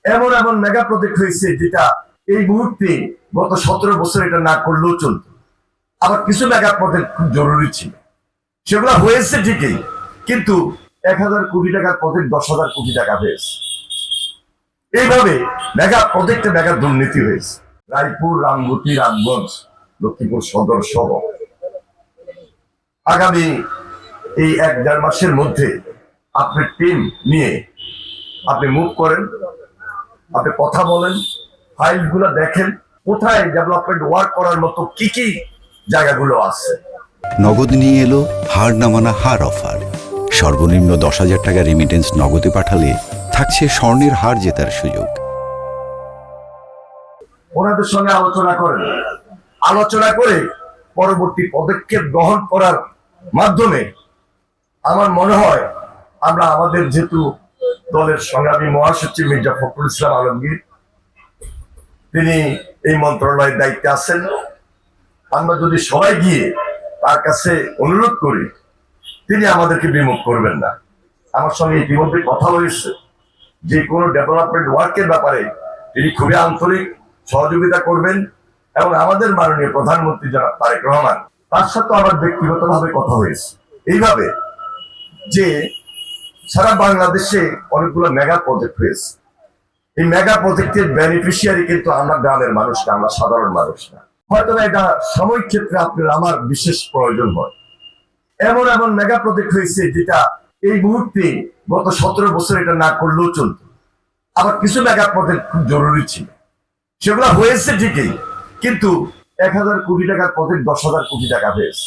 এমন এমন mega project হয়েছে যেটা এই মুহূর্তে গত 17 বছর এটা না করলেও চলতো। আবার কিছু মেগা প্রজেক্ট খুব জরুরি ছিল, সেগুলো হয়েছে ঠিকই, কিন্তু 1000 কোটি টাকার প্রজেক্ট 10,000 কোটি টাকা হয়েছে। এইভাবে মেগা প্রজেক্টে মেগা দুর্নীতি হয়েছে। রায়পুর, রামগতি, রামগঞ্জ, লক্ষ্মীপুর সদর সহ আগামী এই 1-1.5 মাসের মধ্যে আপনার টিম নিয়ে আপনি মুভ করেন, আপনি কথা বলেন, ফাইলগুলো দেখেন, কোথায় ডেভেলপমেন্ট ওয়ার্ক করার মতো কি কি জায়গাগুলো আছে। নগদ নিয়ে এলো হার না মানা হার অফার। সর্বনিম্ন 10,000 টাকা রেমিটেন্স নগদে পাঠালে থাকছে স্বর্ণের হার জেতার সুযোগ। ওনাদের সঙ্গে আলোচনা করে পরবর্তী পদক্ষেপ গ্রহণ করার মাধ্যমে আমার মনে হয় আমরা আমাদের যেহেতু দলের সংগ্রামী মহাসচিব মির্জা ফখরুল ইসলাম আলমগীর, তিনি এই মন্ত্রণালয়ের দায়িত্বে আছেন, আমরা যদি সবাই গিয়ে তার কাছে অনুরোধ করি, তিনি আমাদেরকে বিমুখ করবেন না। আমার সঙ্গে ইতিমধ্যে কথা হয়েছে, যে কোনো ডেভেলপমেন্ট ওয়ার্কের ব্যাপারে তিনি খুবই আন্তরিক সহযোগিতা করবেন। এবং আমাদের মাননীয় প্রধানমন্ত্রী জনাব তারেক রহমান, তার সাথে আমার ব্যক্তিগতভাবে কথা হয়েছে এইভাবে যে সারা বাংলাদেশে অনেকগুলো মেগা প্রজেক্ট হয়েছে। এই মেগা প্রজেক্টের বেনিফিশিয়ারি কিন্তু আমরা গ্রামের মানুষ না, আমরা সাধারণ মানুষ না। হয়তো এটা সাময়িক ক্ষেত্রে আপনার আমার বিশেষ প্রয়োজন হয়। এমন এমন মেগা প্রজেক্ট হয়েছে যেটা এই মুহূর্তে গত 17 বছর এটা না করলেও চলতো। আবার কিছু মেগা প্রজেক্ট খুব জরুরি ছিল, সেগুলো হয়েছে ঠিকই, কিন্তু 1000 কোটি টাকার প্রজেক্ট 10,000 কোটি টাকা হয়েছে।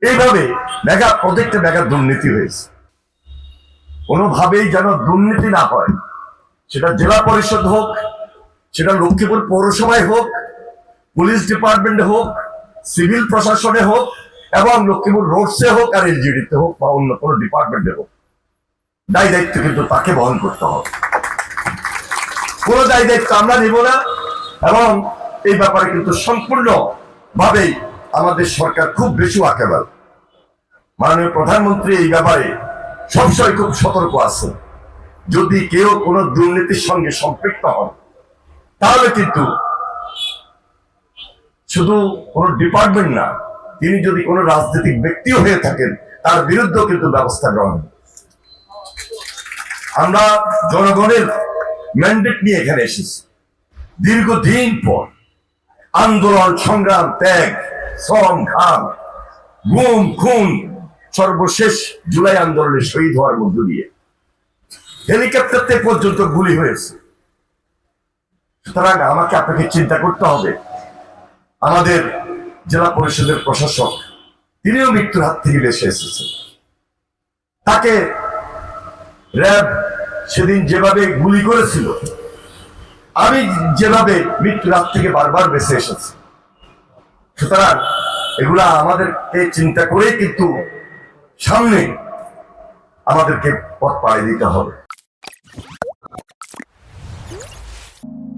এইভাবে মেগা প্রজেক্টে মেগা দুর্নীতি হয়েছে। কোনোভাবেই যেন দুর্নীতি না হয়, সেটা জেলা পরিষদ হোক, সেটা লক্ষ্মীপুর পৌরসভায় হোক, পুলিশ ডিপার্টমেন্টে হোক, সিভিল প্রশাসনে হোক, এবং লক্ষ্মীপুর রোডসে হোক, আর এলজিডিতে হোক, বা অন্য কোনো ডিপার্টমেন্টে হোক, দায় দায়িত্ব কিন্তু তাকে বহন করতে হবে। কোনো দায় দায়িত্ব আমরা নিব না। এবং এই ব্যাপারে কিন্তু সম্পূর্ণ ভাবেই আমাদের সরকার খুব বেশি ওয়াকেবল। মাননীয় প্রধানমন্ত্রী এই ব্যাপারে সবসময় খুব সতর্ক আছেন। যদি কেউ কোনো দুর্নীতির সঙ্গে সম্পৃক্ত হন, তাহলে কিন্তু শুধু কোনো ডিপার্টমেন্ট না, তিনি যদি কোনো রাজনৈতিক ব্যক্তিও হয়ে থাকেন, তার বিরুদ্ধেও কিন্তু ব্যবস্থা গ্রহণ। আমরা জনগণের ম্যান্ডেট নিয়ে এখানে এসেছি, দীর্ঘদিন পর আন্দোলন, সংগ্রাম, ত্যাগ, শ্রম, ঘাম, গুম, খুন, সর্বশেষ জুলাই আন্দোলনে শহীদ হওয়ার মধ্য দিয়ে হেলিকপ্টারতে পর্যন্ত গুলি হয়েছে। সুতরাং আমাকে আপনাকে চিন্তা করতে হবে। আমাদের জেলা পরিষদের প্রশাসক, তিনিও মৃত্যুর হাত থেকে বেঁচে এসেছেন। তাকে র্যাব সেদিন যেভাবে গুলি করেছিল, আমি যেভাবে মৃত্যুর হাত থেকে বারবার বেঁচে এসেছি। সুতরাং এগুলা আমাদেরকে চিন্তা করেই কিন্তু সামনে আমাদেরকে পথ পাড়ি দিতে হবে।